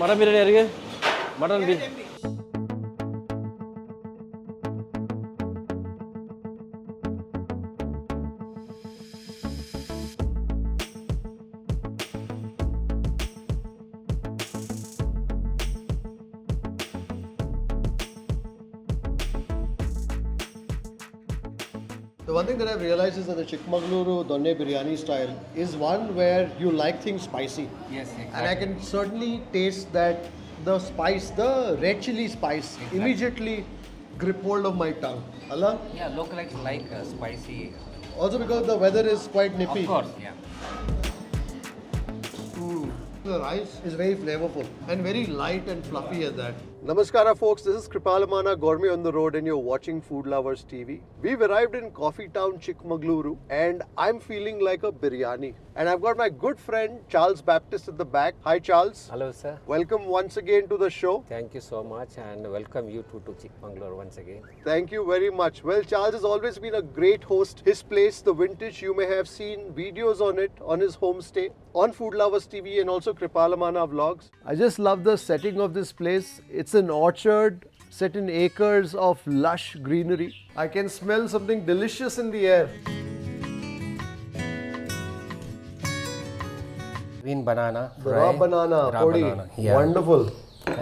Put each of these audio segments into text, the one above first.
Mutton biryani ಯಾರಿಗೆ mutton biryani The one thing that I've realized is that the Chikmagaluru Donne Biryani style is one where you like things spicy. Yes, exactly. And I can certainly taste that the spice, the red chili spice, immediately grip hold of my tongue. Allah? Yeah, localites like spicy. Also because the weather is quite nippy. Of course, yeah. The rice is very flavorful and very light and fluffy at that. Namaskara folks, this is Kripal Gourmet on the road and you're watching Food Lovers TV. We've arrived in coffee town Chikmagaluru and I'm feeling like a biryani. And I've got my good friend Charles Baptist at the back. Hi Charles. Hello sir. Welcome once again to the show. Thank you so much and welcome you to Chikmagalur once again. Thank you very much. Well, Charles has always been a great host. His place, The Vintage, you may have seen videos on it on his homestay, on Food Lovers TV and also Kripalamana vlogs. I just love the setting of this place. It's an orchard set in acres of lush greenery. I can smell something delicious in the air. Green banana The fry. raw banana, Raw podi. banana, yeah. Wonderful.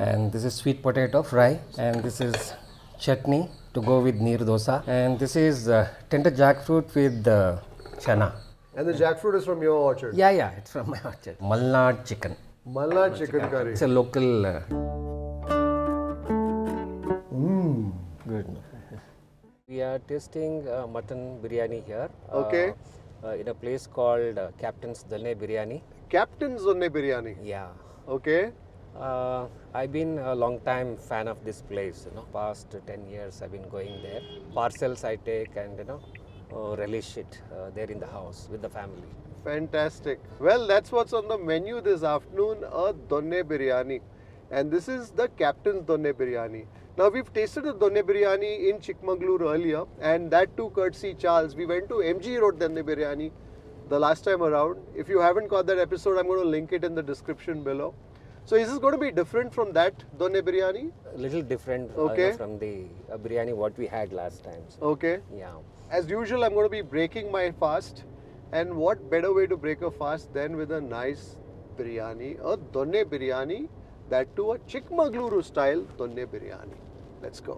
And this is sweet potato fry and this is chutney to go with neer dosa and this is tender jackfruit with chana. And the jackfruit is from your orchard. Yeah, it's from my orchard. Malnad chicken. Malnad chicken curry. It's a local. Good. We are tasting mutton biryani here. Okay. In a place called Captain's Donne Biryani. Captain's Donne Biryani. Yeah. Okay. I've been a long time fan of this place, past 10 years I've been going there. Parcels I take and, relish it there in the house with the family. Fantastic. Well, that's what's on the menu this afternoon, a Donne Biryani. And this is the Captain's Donne Biryani. Now, we've tasted the Donne Biryani in Chikmagalur earlier, and that too courtesy Charles. We went to MG Road Donne Biryani the last time around. If you haven't got that episode, I'm going to link it in the description below. So, is this going to be different from that Donne Biryani? A little different Okay. From the biryani what we had last time. So, Okay. yeah. As usual, I'm going to be breaking my fast. And what better way to break a fast than with a nice biryani, a Donne Biryani, that too a Chikmagaluru style Donne Biryani. Let's go.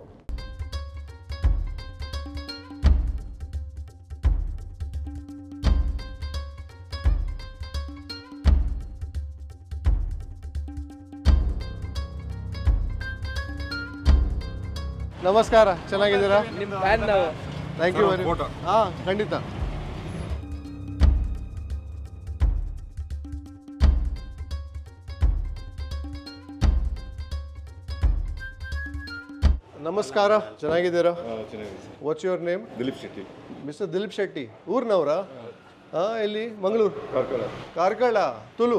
ನಮಸ್ಕಾರ ಚೆನ್ನಾಗಿದ್ದೀರಾ thank you very much ಹಾಂ ಖಂಡಿತ ನಮಸ್ಕಾರ ಚೆನ್ನಾಗಿದ್ದೀರಾ what's your name Dilip Shetty mister Dilip Shetty ಊರ್ನವರಾ ಎಲ್ಲಿ ಮಂಗಳೂರು ಕಾರ್ಕಳ ತುಳು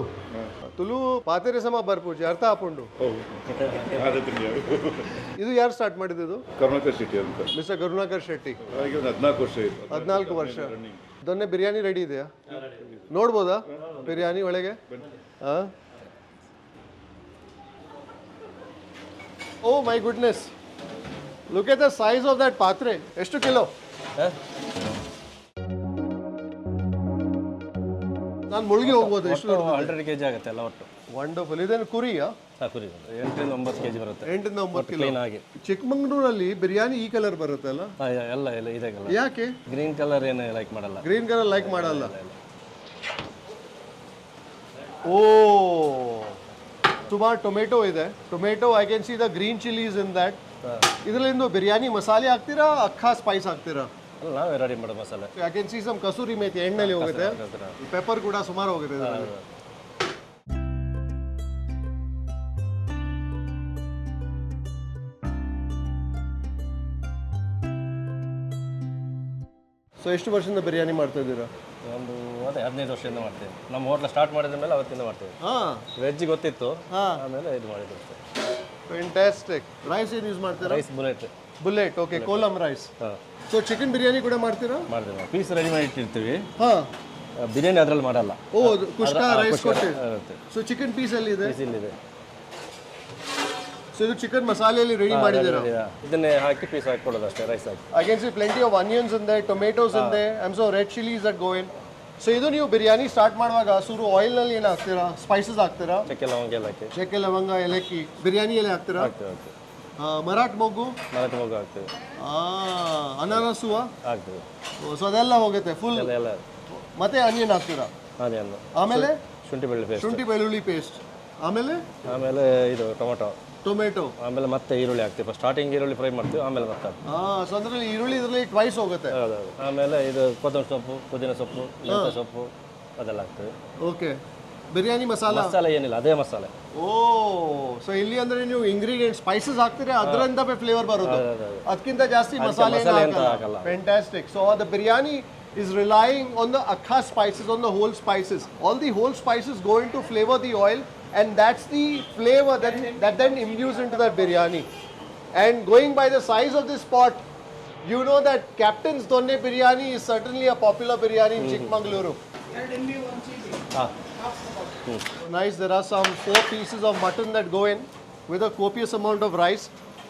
ತುಳು ಪಾತೆರೆ ಸಮ ಬರ್ಪೂಜಿ ಅರ್ಥ ಹಾಕೊಂಡು ಇದು ಯಾರು ಸ್ಟಾರ್ಟ್ ಮಾಡಿದ್ದು ಕರುಣಾಕರ್ ಶೆಟ್ಟಿ ಅಂತ ಮಿಸ್ಟರ್ ಕರುಣಾಕರ್ ಶೆಟ್ಟಿ ಹಾಗೆ ಒಂದು 14 ವರ್ಷ ಆಯಿತು 14 ವರ್ಷ ದೊನ್ನೆ ಬಿರಿಯಾನಿ ರೆಡಿ ಇದೆಯಾ ನೋಡ್ಬೋದಾ ಬಿರಿಯಾನಿ ಒಳಗೆ oh my goodness look at the size of that pathre ಎಷ್ಟು ಕಿಲೋ ನಾನು ಮುಳುಗಿ ಹೋಗ್ಬೋದು ಎಷ್ಟು 100 kg ಆಗುತ್ತೆ ಎಲ್ಲ ಒಟ್ಟು. ವಂಡರ್ಫುಲ್ ಇದೇನು ಕುರಿಯಾ ಕುರಿ 8 ರಿಂದ 9 kg ಬರುತ್ತೆ. 8 ರಿಂದ 9 ಕಿಲೋ ಕ್ಲೀನ್ ಆಗಿ. ಚಿಕ್ಕಮಂಗ್ಳೂರಲ್ಲಿ ಬಿರಿಯಾನಿ ಈ ಕಲರ್ ಬರುತ್ತೆ ಅಲ್ಲ ಎಲ್ಲ ಇದೆ ಕಲರ್. ಯಾಕೆ ಗ್ರೀನ್ ಕಲರ್ ಏನು ಲೈಕ್ ಮಾಡಲ್ಲ. ಗ್ರೀನ್ ಕಲರ್ ಲೈಕ್ ಮಾಡಲ್ಲ. ಓ ಸುಮಾರು ಟೊಮೆಟೊ ಇದೆ. Tomato I can see the green chillies in that. ಇದರಲ್ಲಿಂದು ಬಿರಿಯಾನಿ ಮಸಾಲೆ ಹಾಕ್ತೀರಾ ಅಕ್ಕಾ ಸ್ಪೈಸ್ ಹಾಕ್ತೀರಾ? ನಾವೇ ರೆಡಿ ಮಾಡೋ masala. I can see some kasuri methi ಎಣ್ಣೆಲಿ ಹೋಗುತ್ತೆ. ಪೆಪ್ಪರ್ ಕೂಡ ಸುಮಾರು ಹೋಗುತ್ತೆ ಇದರಲ್ಲಿ. ಸೊ ಎಷ್ಟು ವರ್ಷದಿಂದ ಬಿರಿಯಾನಿ ಮಾಡ್ತಾ ಇದ್ದೀರಾ? ಅದೇ 15 ವರ್ಷದಿಂದ ಮಾಡ್ತೀವಿ. ನಮ್ಮ ಹೋಟ್ಲ ಸ್ಟಾರ್ಟ್ ಮಾಡಿದ ಮೇಲೆ ಅವತ್ತಿಂದ ಮಾಡ್ತೀವಿ. ವೆಜ್ ಗೊತ್ತಿತ್ತು, ಆಮೇಲೆ ಇದು ಮಾಡಿದ್ದು. ಫ್ಯಾಂಟಾಸ್ಟಿಕ್. ರೈಸ್ ಏನು ಯೂಸ್ ಮಾಡ್ತೀರಾ? Rice bullet. Okay, kolam rice. So chicken biryani ಕೂಡ ಮಾಡ್ತೀರಾ? ಮಾಡ್ತೀವಿ. ಪೀಸ್ ರೆಡಿ ಮಾಡಿ ಇಟ್ಟಿರ್ತೀವಿ. ಬಿರಿಯಾನಿ ಅದ್ರಲ್ಲಿ ಮಾಡಲ್ಲ. ಓ, ಕುಷ್ಕಾ ರೈಸ್ ಕೊಡ್ತೀವಿ. ಸೊ ಚಿಕನ್ ಪೀಸ್ ಅಲ್ಲಿ ಇದೆ. ಸೊ ಇದು ಚಿಕನ್ ಮಸಾಲೆಯಲ್ಲಿ ರೆಡಿ ಮಾಡಿದ್ದೀರಾ? ಇದನ್ನೇ ಹಾಕಿ ಪೀಸ್ ಹಾಕೊಳ್ಳೋದು ಅಷ್ಟೇ, ರೈಸ್ ಹಾಕಿ. I can see plenty of onions in there, tomatoes in there, and so red chilies that go in. So ಇದು ನೀವು ಬಿರಿಯಾನಿ ಸ್ಟಾರ್ಟ್ ಮಾಡುವಾಗ ಸುರು ಆಯಿಲ್ನಲ್ಲಿ ಏನು ಹಾಕ್ತೀರಾ? ಸ್ಪೈಸಸ್ ಹಾಕ್ತೀರಾ? ಚಕ್ಕೆ ಲವಂಗ ಎಲ್ಲ ಹಾಕಿ. ಚಕ್ಕೆ ಲವಂಗ ಏಲಕ್ಕಿ ಬಿರಿಯಾನಿ ಎಲೆ ಹಾಕ್ತೀರಾ? ಹಾಕ್ತೀವಿ. ಮರಾಠ ಮೊಗ್ಗು ಹಾಕ್ತೀವಿ. ಅನಾನಸುವ ಹಾಕ್ತೀವಿ. ಸೊ ಅದೆಲ್ಲ ಹೋಗುತ್ತೆ ಫುಲ್. ಎಲ್ಲ ಮತ್ತೆ ಆನಿಯನ್ ಹಾಕ್ತೀರಾ? ಅದೇನು. ಆಮೇಲೆ ಶುಂಠಿ ಬೆಳ್ಳುಳ್ಳಿ ಪೇಸ್ಟ್. ಆಮೇಲೆ ಇದು ಟೊಮೆಟೊ. ಆಮೇಲೆ ಮತ್ತೆ ಈರುಳ್ಳಿ ಹಾಕ್ತೀವಿ. ಸ್ಟಾರ್ಟಿಂಗ್ ಈರುಳ್ಳಿ ಫ್ರೈ ಮಾಡ್ತೀವಿ, ಆಮೇಲೆ ಮತ್ತೆ ಸೊ ಅದರಲ್ಲಿ ಈರುಳ್ಳಿ ಇದರಲ್ಲಿ ಟ್ವೈಸ್ ಹೋಗುತ್ತೆ. ಆಮೇಲೆ ಇದು ಕೊತ್ತಂಬರಿ ಸೊಪ್ಪು, ಪುದೀನ ಸೊಪ್ಪು, ಮೆಂತ್ಯ ಸೊಪ್ಪು ಅದೆಲ್ಲ ಹಾಕ್ತೀವಿ. ಓಕೆ. ಬಿರಿಯಾನಿ ಮಸಾಲೆ ಏನಿಲ್ಲ, ಅದೇ ಮಸಾಲೆ. ಸೊ ಇಲ್ಲಿ ಅಂದ್ರೆ ನೀವು ಇಂಗ್ರೀಡಿಯೆಂಟ್ ಸ್ಪೈಸಸ್ ಹಾಕ್ತೀರಾ, ಅದರಿಂದ ಫ್ಲೇವರ್ ಬರುತ್ತೆ, ಅದಕ್ಕಿಂತ ಜಾಸ್ತಿ ಮಸಾಲೆ ಹಾಕಲ್ಲ. Fantastic. So the biryani is relying on the akkha spices, on the whole spices. All the whole spices go into flavor the oil, and that's the flavor that then imbues into that biryani. And going by the size of this pot, you know that Captain's Donne Biryani is certainly a popular biryani in Chikmagaluru. Nice. There are some 4 pieces of mutton that go in with a copious amount of rice,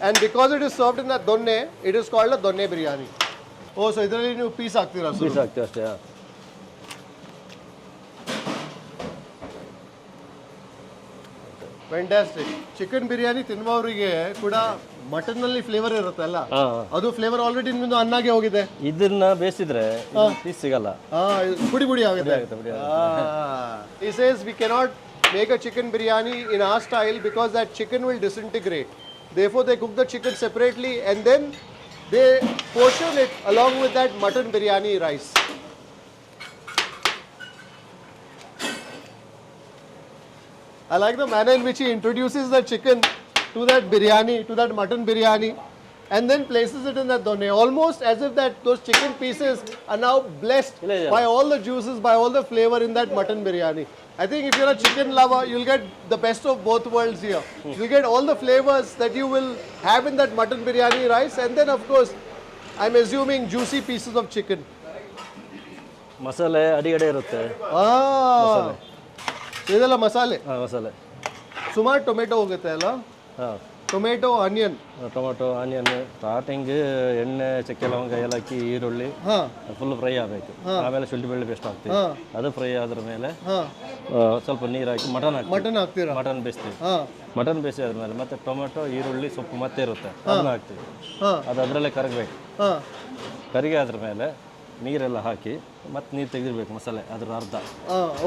and because it is served in a donne, it is called a donne biryani. ಓ, so ಇದರಲ್ಲಿ ನೀವು piece ಹಾಕ್ತೀರಾ? Piece ಹಾಕ್ತೀವಿ ಅಷ್ಟೇ. Fantastic. Chicken biryani ತಿನ್ನುವವರಿಗೆ ಕೂಡ mutton ನಲ್ಲಿ flavour ಇರುತ್ತಲ್ಲ, ಅದು ಫ್ಲೇವರ್ ಆಲ್ರೆಡಿ ನಿಮ್ದು ಅನ್ನಾಗೆ ಹೋಗಿದೆ. ಇದನ್ನ ಬೇಯಿಸಿದ್ರೆ ಪೀಸ್ ಸಿಗಲ್ಲ, ಪುಡಿ ಆಗುತ್ತೆ. He says we cannot make a chicken biryani in our style because that chicken will disintegrate. Therefore they cook the chicken separately and then they portion it along with that mutton biryani rice. I like the manner in which he introduces the chicken to that biryani, to that mutton biryani, and then places it in that donne, almost as if that those chicken pieces are now blessed by all the juices, by all the flavor in that mutton biryani. I think if you're a chicken lover, you'll get the best of both worlds here. You'll get all the flavors that you will have in that mutton biryani rice, and then of course, I'm assuming juicy pieces of chicken. ಮಸಾಲೆ ಅಡಿಗಡೆ ಇರುತ್ತೆ. ಇದೆಲ್ಲ ಮಸಾಲೆ. ಮಸಾಲೆ ಸುಮಾರು tomato ಹೋಗುತ್ತೆ ಅಲ್ಲ? Tomato, onion. Starting ಎಣ್ಣೆ, ಚಕ್ಕೆ ಲವಂಗ ಏಲಕ್ಕಿ, ಈರುಳ್ಳಿ ಫುಲ್ ಫ್ರೈ ಆಗಬೇಕು. ಆಮೇಲೆ ಶುಂಠಿ ಬೆಳ್ಳುಳ್ಳಿ ಪೇಸ್ಟ್ ಹಾಕ್ತೀವಿ. ಅದು ಫ್ರೈ ಆದ್ರ ಮೇಲೆ ಸ್ವಲ್ಪ ನೀರು ಹಾಕಿ ಮಟನ್ ಹಾಕ್ತೀವಿ. ಮಟನ್ ಬೇಯಿಸಿ ಆದ್ಮೇಲೆ ಮತ್ತೆ ಟೊಮೆಟೊ, ಈರುಳ್ಳಿ, ಸೊಪ್ಪು ಮತ್ತೆ ಇರುತ್ತೆ, ಅದನ್ನ ಹಾಕ್ತೀವಿ. ಅದು ಅದರಲ್ಲೇ ಕರಗಬೇಕು. ಕರಿಗೆ ಆದ್ರ ಮೇಲೆ ನೀರೆಲ್ಲ ಹಾಕಿ ಮತ್ತೆ ನೀರು ತೆಗೆದಿರ್ಬೇಕು, ಮಸಾಲೆ ಅದ್ರ ಅರ್ಧ.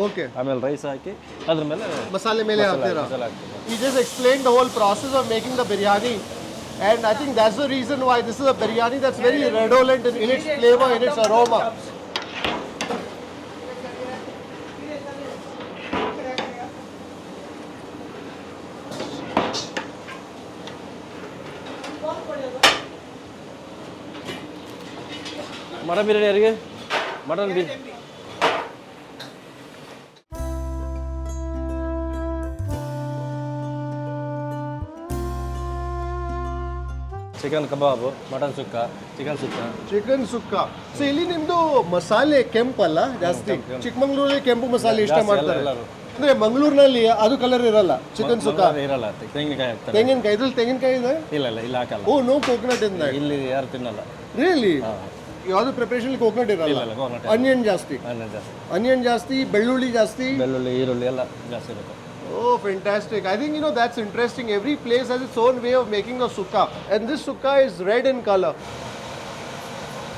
ಓಕೆ. ಆಮೇಲೆ ರೈಸ್ ಹಾಕಿ ಅದ್ರ ಮೇಲೆ ಮಸಾಲೆ ಮೇಲೆ ಹಾಕ್ತೀರಾ? He just explained the whole process of making the biryani, and I think that's the reason why this is a biryani that's very redolent in its flavor, in its aroma. Mutton biryani ಯಾರಿಗೆ? Mutton chicken ಕಬಾಬ್, mutton ಸುಕ್ಕ, chicken ಸುಕ್ಕ. So ಇಲ್ಲಿ ನಿಮ್ದು ಮಸಾಲೆ ಕೆಂಪಲ್ಲ ಜಾಸ್ತಿ? ಚಿಕ್ಕಮಂಗ್ಳೂರಲ್ಲಿ ಕೆಂಪು ಮಸಾಲೆ ಇಷ್ಟ ಮಾಡ್ತಾರೆ. ಅಂದ್ರೆ ಮಂಗಳೂರಿನಲ್ಲಿ ಅದು ಕಲರ್ ಇರಲ್ಲ ಚಿಕನ್ ಸುಕ್ಕ. ಇರಲ್ಲ, ತೆಂಗಿನಕಾಯಿ ಹಾಕ್ತಾರೆ. ತೆಂಗಿನಕಾಯಿ ಇದ್ರಲ್ಲಿ ತೆಂಗಿನಕಾಯಿ ಇದೆ? ಇಲ್ಲ ಇಲ್ಲಿ ಹಾಕಲ್ಲ. ಓ, ನೋ ಕೋಕೋನಟ್ ಇಂದ ಇಲ್ಲಿ ಯಾರು ತಿನ್ನಲ್ಲ. ರಿಯಲಿ? ಯಾವುದು ಪ್ರಿಪರೇಷನ್ ಕೋಕೋನಟ್ ಇರಲ್ಲ? ಆನಿಯನ್ ಜಾಸ್ತಿ, ಬೆಳ್ಳುಳ್ಳಿ ಜಾಸ್ತಿ, ಈರುಳ್ಳಿ ಎಲ್ಲ ಜಾಸ್ತಿ ಇರುತ್ತೆ. Oh, fantastic. I think, that's interesting. Every place has its own way of making a sukka. And this sukka is red in color.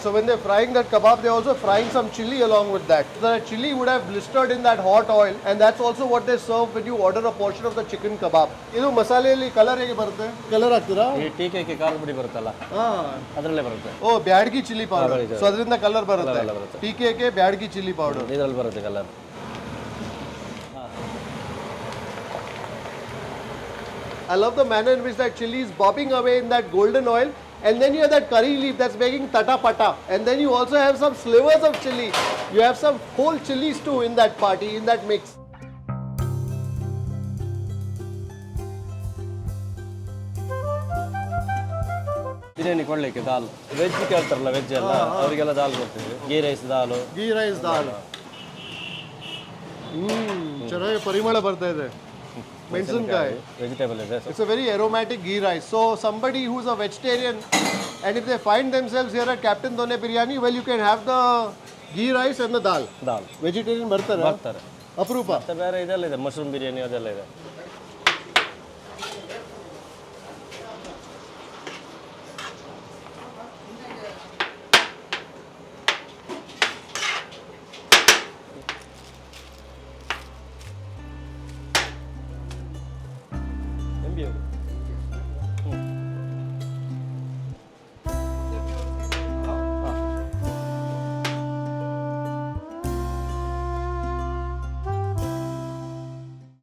So when they're frying that kebab, they're also frying some chilli along with that. The chilli would have blistered in that hot oil, and that's also what they serve when you order a portion of the chicken kebab. Idu masaleyalli color hege barutte? Color haktira? Ee TKK ಖಾರದ ಪುಡಿ ಬರುತ್ತಲ್ಲ, ಅದರಲ್ಲೇ ಬರುತ್ತೆ. Oh, Byadgi chilli powder. So ಅದರಿಂದ colour ಬರುತ್ತೆ. TKK Byadgi chilli powder. ಇದರಲ್ಲಿ ಬರುತ್ತೆ colour. I love the manner in which that chilli is bobbing away in that golden oil, and then you have that curry leaf that's making tata pata, and then you also have some slivers of chilli. You have some whole chillies too in that party, in that mix. Biryani ಕೊಡ್ಲಿಕ್ಕೆ ದಾಲ್, veg ಕೇಳ್ತಾರಲ್ಲ, veg ಎಲ್ಲ ಅವರಿಗೆಲ್ಲ ದಾಲ್ ಕೊಡ್ತೀವಿ. Ghee rice ದಾಲ್. ಚೆನ್ನಾಗಿ ಪರಿಮಳ ಬರ್ತಾ ಇದೆ. ಮೆಣಸಿನಕಾಯಿ. Vegetable ಇದೆ. It's a very aromatic ghee rice. So somebody who's a vegetarian and if they find themselves here at Captain Donne Biryani, well, you can have the ghee rice and the dal. Dal Vegetarian ಬರ್ತಾರೆ? ಬರ್ತಾರೆ. ಅಪರೂಪ. ಮತ್ತೆ ಬೇರೆ ಇದೆಲ್ಲ ಇದೆ, mushroom biryani ಅದೆಲ್ಲ ಇದೆ.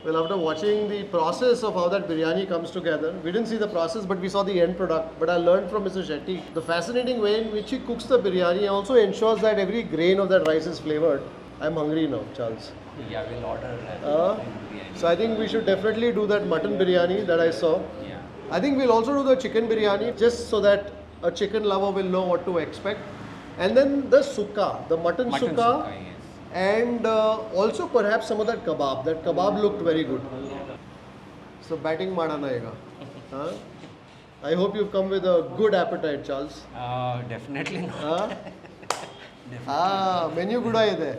Well, after watching the process of how that biryani comes together, we didn't see the process, but we saw the end product. But I learned from Mr. Shetty the fascinating way in which he cooks the biryani also ensures that every grain of that rice is flavored. I'm hungry now, Charles. Yeah, we'll order biryani. So I think we should definitely do that mutton biryani that I saw. Yeah. I think we'll also do the chicken biryani just so that a chicken lover will know what to expect. And then the sukka, the mutton sukka. Yes. And also perhaps some of that kabab. That kabab looked very good. So batting madana ega. Huh? I hope you've come with a good appetite, Charles. Definitely not. Menu kuda ide.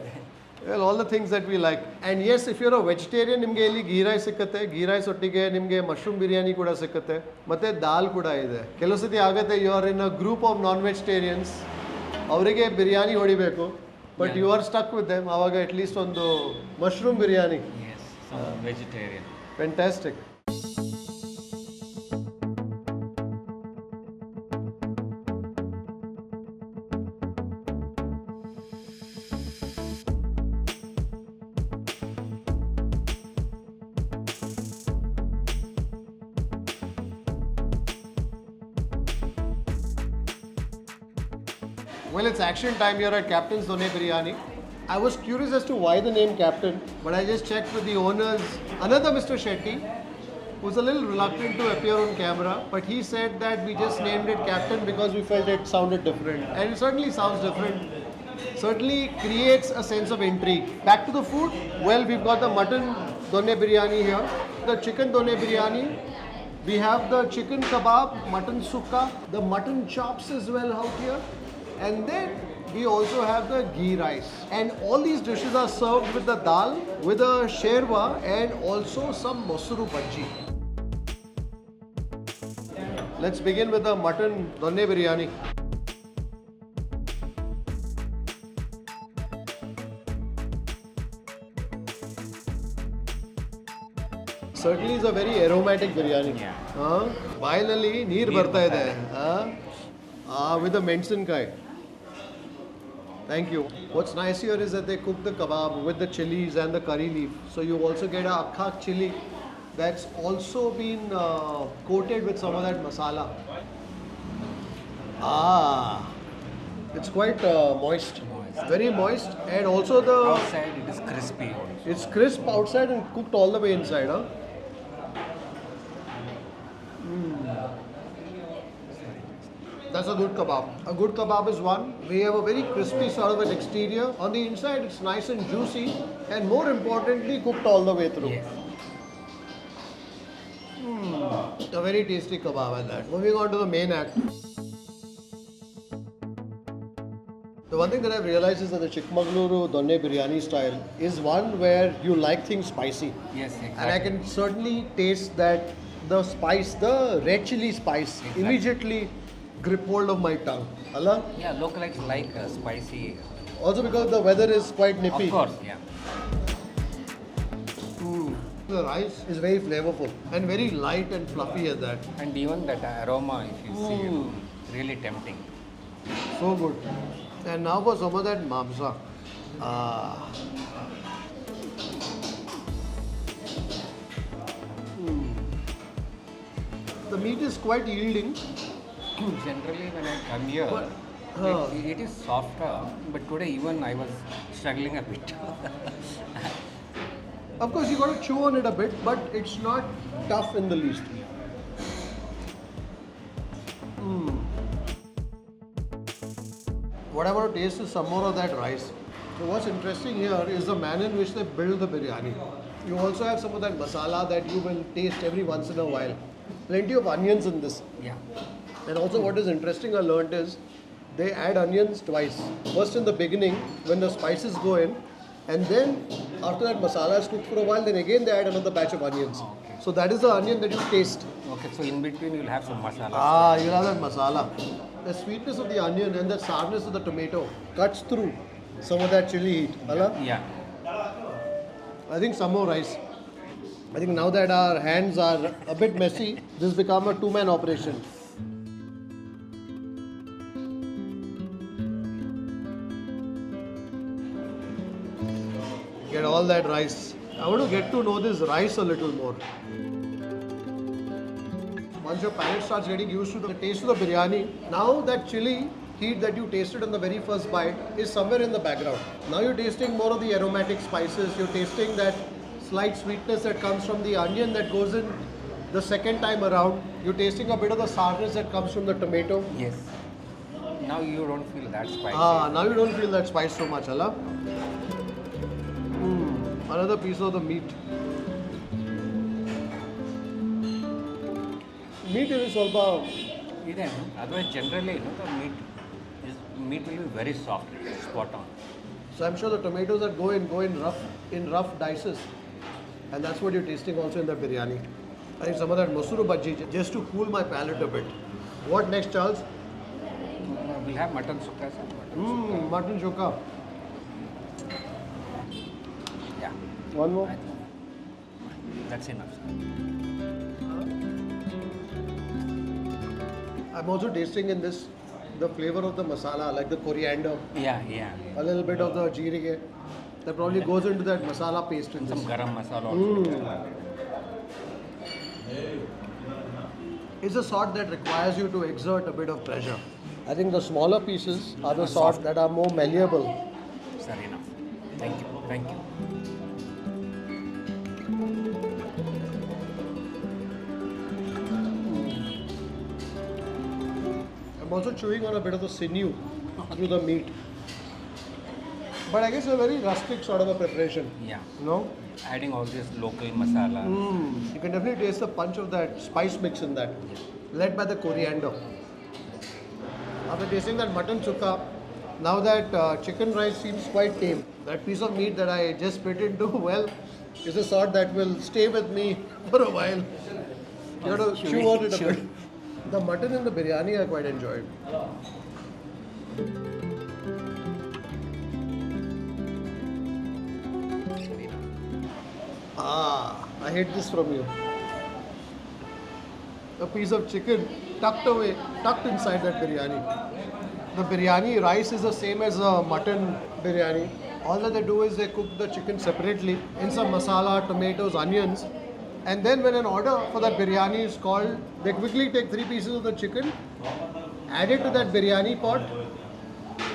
Well, all the things that we like. And yes, if you're a vegetarian, nimge illi ghee rice sikkate. Ghee rice ottige nimge mushroom biryani kuda sikkate. ಮತ್ತೆ dal kuda ide. ಕೆಲವು ಸತಿ ಆಗುತ್ತೆ, you are in a group of non-vegetarians. ಅವರಿಗೆ ಬಿರಿಯಾನಿ ಹೊಡಿಬೇಕು. But you are stuck with them. Avaga at least ಒಂದು mushroom biryani. Yes, some vegetarian. Fantastic. Well, it's action time here at Captain's Donne Biryani. I was curious as to why the name Captain, but I just checked with the owners, another Mr. Shetty, who's a little reluctant to appear on camera, but he said that we just named it Captain because we felt it sounded different. And it certainly sounds different. Certainly creates a sense of intrigue. Back to the food. Well, we've got the mutton Donne Biryani here, the chicken Donne Biryani. We have the chicken kebab, mutton sukka, the mutton chops as well out here. And then we also have the ghee rice. And all these dishes are served with the dal, with a sherwa and also some masuru bhaji. Let's begin with the mutton Donne Biryani. Certainly is a very aromatic biryani. Yeah. ಬಾಯಿನಲ್ಲಿ ನೀರು ಬರ್ತಾ ಇದೆ. With the ಮೆಣಸಿನಕಾಯಿ. Thank you. What's nice here is that they cook the kebab with the chillies and the curry leaf. So you also get a akhak chili that's also been coated with some of that masala. It's quite moist. Very moist. And also the... Outside it is crispy. It's crisp outside and cooked all the way inside, huh? That's a good kebab. A good kebab is one. We have a very crispy sort of an exterior. On the inside, it's nice and juicy, and more importantly, cooked all the way through. Yes. A very tasty kebab at that. Moving on to the main act. The one thing that I've realized is that the Chikmagaluru Donne Biryani style is one where you like things spicy. Yes, exactly. And I can certainly taste that the spice, the red chili spice, immediately grip hold of my tongue. Allah? Yeah, locals like spicy. Also because the weather is quite nippy. Of course, yeah. The rice is very flavorful and very light and fluffy at that. And even that aroma, if you see, really tempting. So good. And now for some of that mamsa. The meat is quite yielding. Generally, when I come here, it is softer. But today, even I was struggling a bit. Of course, you got to chew on it a bit, but it's not tough in the least. What I want to taste is some more of that rice. So what's interesting here is the manner in which they build the biryani. You also have some of that masala that you will taste every once in a while. Plenty of onions in this. Yeah. And also what is interesting I learned is they add onions twice. First in the beginning when the spices go in, and then after that masala is cooked for a while, then again they add another batch of onions. Oh, okay. So that is the onion that you taste. Okay, so in between you'll have some masala. Ah, you'll have that masala. The sweetness of the onion and the sourness of the tomato cuts through some of that chili heat. Hala? Yeah. I think some more rice. I think now that our hands are a bit messy, this become a two-man operation. Get all that rice. I want to get to know this rice a little more. Once your palate starts getting used to the taste of the biryani, now that chili heat that you tasted on the very first bite is somewhere in the background. Now you're tasting more of the aromatic spices, you're tasting that slight sweetness that comes from the onion that goes in the second time around. You're tasting a bit of the sourness that comes from the tomato. Yes. Now you don't feel that spicy. Ah, now you don't feel that spice so much, hala? Another piece of the meat. Meat is also Then, otherwise generally, the meat will be very soft, spot on. so I'm sure the tomatoes that go in rough dices, and that's what you're tasting also in the biryani. I think some of that masuru bhaji just to cool my palate a bit. What next, Charles? We'll have mutton sukka. Mutton sukka. Yeah, One more. that's enough. I'm also tasting in this the flavor of the masala, like the coriander, Yeah. a little bit of the jeerige. That probably goes into that masala paste in Some this. garam masala also. It's a sort that requires you to exert a bit of pressure. I think the smaller pieces are the sort that are more malleable. Sorry, enough. Thank you. Thank you. I'm also chewing on a bit of the sinew through the meat. But I guess a very rustic sort of a preparation. Yeah. No? Adding all this local masala. You can definitely taste the punch of that spice mix in that, led by the coriander. After tasting that mutton sukka, now that chicken rice seems quite tame. That piece of meat that I just bit into, well, is a sort that will stay with me for a while. You have to chew on it a bit. The mutton in the biryani I quite enjoyed. I hate this from you. A piece of chicken tucked inside that biryani. The biryani rice is the same as a mutton biryani. All that they do is they cook the chicken separately in some masala, tomatoes, onions. And then when an order for that biryani is called, they quickly take 3 pieces of the chicken, add it to that biryani pot,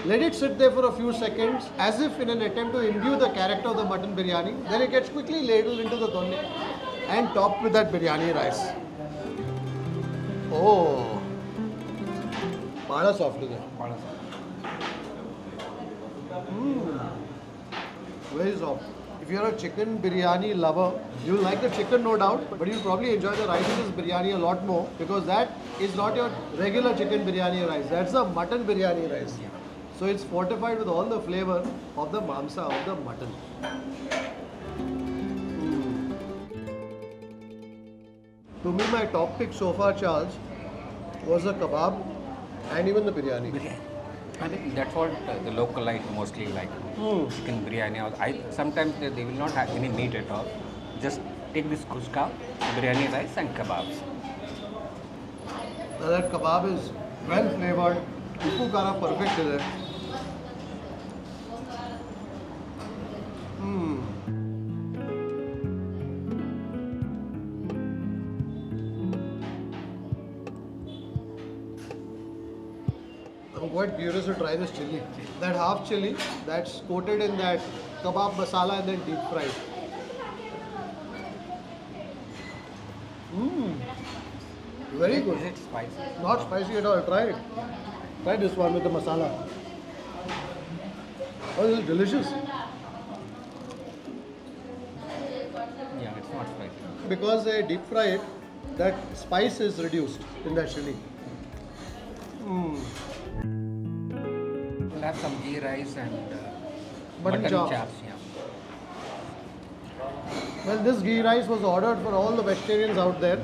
let it sit there for a few seconds as if in an attempt to imbue the character of the mutton biryani. Then it gets quickly ladled into the donne and topped with that biryani rice. Oh, bada soft is it? Very soft. If you're a chicken biryani lover, you'll like the chicken no doubt, but you'll probably enjoy the rice in this biryani a lot more because that is not your regular chicken biryani rice. That's the mutton biryani rice. So it's fortified with all the flavor of the mamsa, of the mutton. To me, my top pick so far, Charles, was the kebab and even the biryani. I think that's what the localite mostly like. Chicken biryani. Sometimes they will not have any meat at all. Just take this kuska, biryani rice and kebabs. Now that kebab is well flavored, upu kara perfect is it. I'm quite curious to try this chili. That half chili that's coated in that kebab masala and then deep fried. Very good. Is it spicy? Not spicy at all. Try it. Try this one with the masala. Oh, this is delicious. not spicy. Because they deep fry it, that spice is reduced in that chili. We'll have some ghee rice and Mutton chops. Yeah. Well, this ghee rice was ordered for all the vegetarians out there.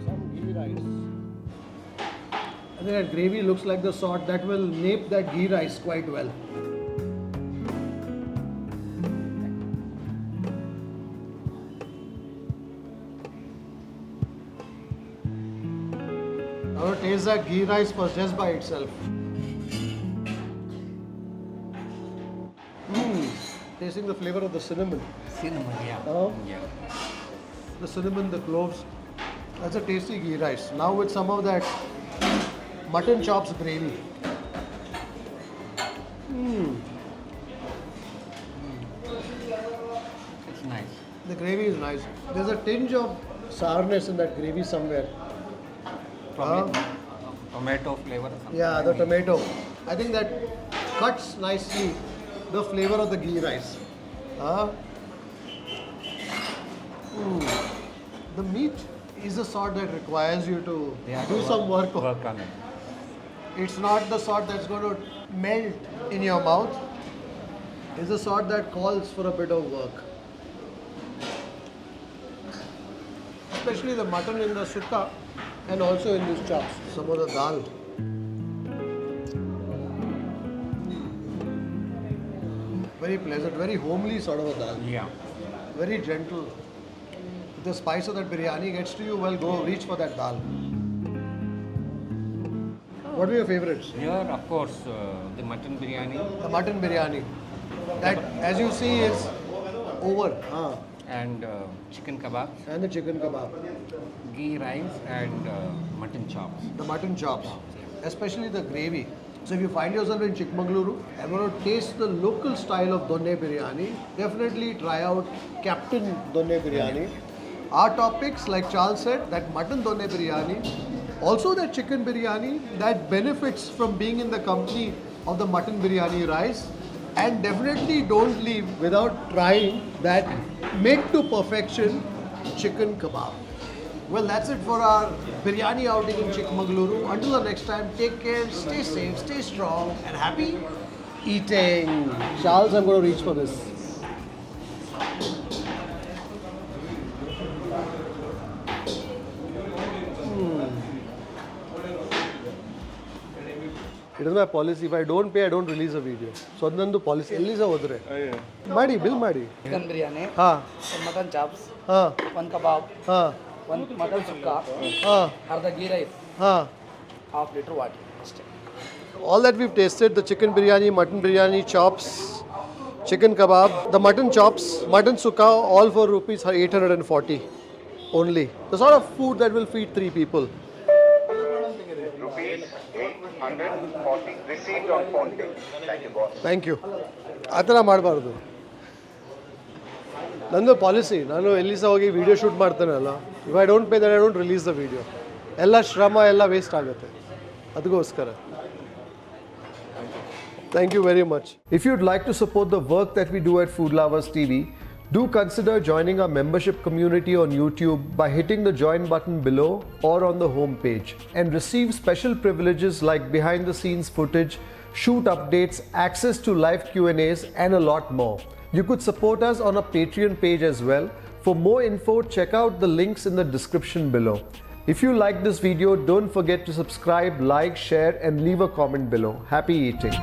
Some ghee rice. I think that gravy looks like the sort that will nape that ghee rice quite well. I will taste that ghee rice first just by itself. Tasting the flavor of the cinnamon. Cinnamon, yeah. Oh. Yeah. The cinnamon, the cloves. That's a tasty ghee rice. Now with some of that mutton chops gravy. It's nice. The gravy is nice. There's a tinge of sourness in that gravy somewhere. Tomato flavor or something. Yeah, the tomato. I think that cuts nicely the flavor of the ghee rice. The meat is a sort that requires you to do some work on. Work on it. It's not the sort that's going to melt in your mouth. It's the sort that calls for a bit of work. Especially the mutton in the sukka and also in these chops. Some of the dal. Very pleasant, very homely sort of a dal. Yeah. Very gentle. If the spice of that biryani gets to you, well, go reach for that dal. What are your favorites? Here, of course, the mutton biryani The mutton biryani. That, as you see, is over. and chicken kebabs, And the chicken kebab. ghee rice and mutton chops. The mutton chops. Especially the gravy. So if you find yourself in Chikmagaluru and want to taste the local style of Donne Biryani, definitely try out Captain Donne Biryani. Our topics, like Charles said, that mutton Donne Biryani, also that chicken biryani that benefits from being in the company of the mutton biryani rice, and definitely don't leave without trying that made to perfection chicken kebab. Well, that's it for our biryani outing in Chikmagaluru. Until the next time, take care, stay safe, stay strong, and happy eating. Charles, I'm going to reach for this. It is my policy. If I don't pay, I don't release a video. So that's the policy. Release a odre. Madi, bill madi. Chicken biryani, Ha. mutton chops, Ha. one kebab, Ha. one mutton sukka, Ha. or the ghee rice, Ha. half liter water. All that we've tasted, the chicken biryani, mutton biryani, chops, chicken kebab, the mutton chops, mutton sukka, all for rupees 840 only. The sort of food that will feed 3 people. Rupees 840 receipt on phone pay. Thank you, boss. Thank you. ಆ ಥರ ಮಾಡಬಾರ್ದು. ನಂದು policy, ನಾನು ಎಲ್ಲಿ ಸಹ ಹೋಗಿ video shoot ಮಾಡ್ತಾನಲ್ಲ, if I don't pay that I don't release the video. ಎಲ್ಲ ಶ್ರಮ ಎಲ್ಲ ವೇಸ್ಟ್ ಆಗುತ್ತೆ ಅದಕ್ಕೋಸ್ಕರ. Thank you very much. If you'd like to support the work that we do at Food Lovers TV, do consider joining our membership community on YouTube by hitting the join button below or on the home page, and receive special privileges like behind the scenes footage, shoot updates, access to live Q&As, and a lot more. You could support us on our Patreon page as well. For more info, check out the links in the description below. If you like this video, don't forget to subscribe, like, share, and leave a comment below. Happy eating.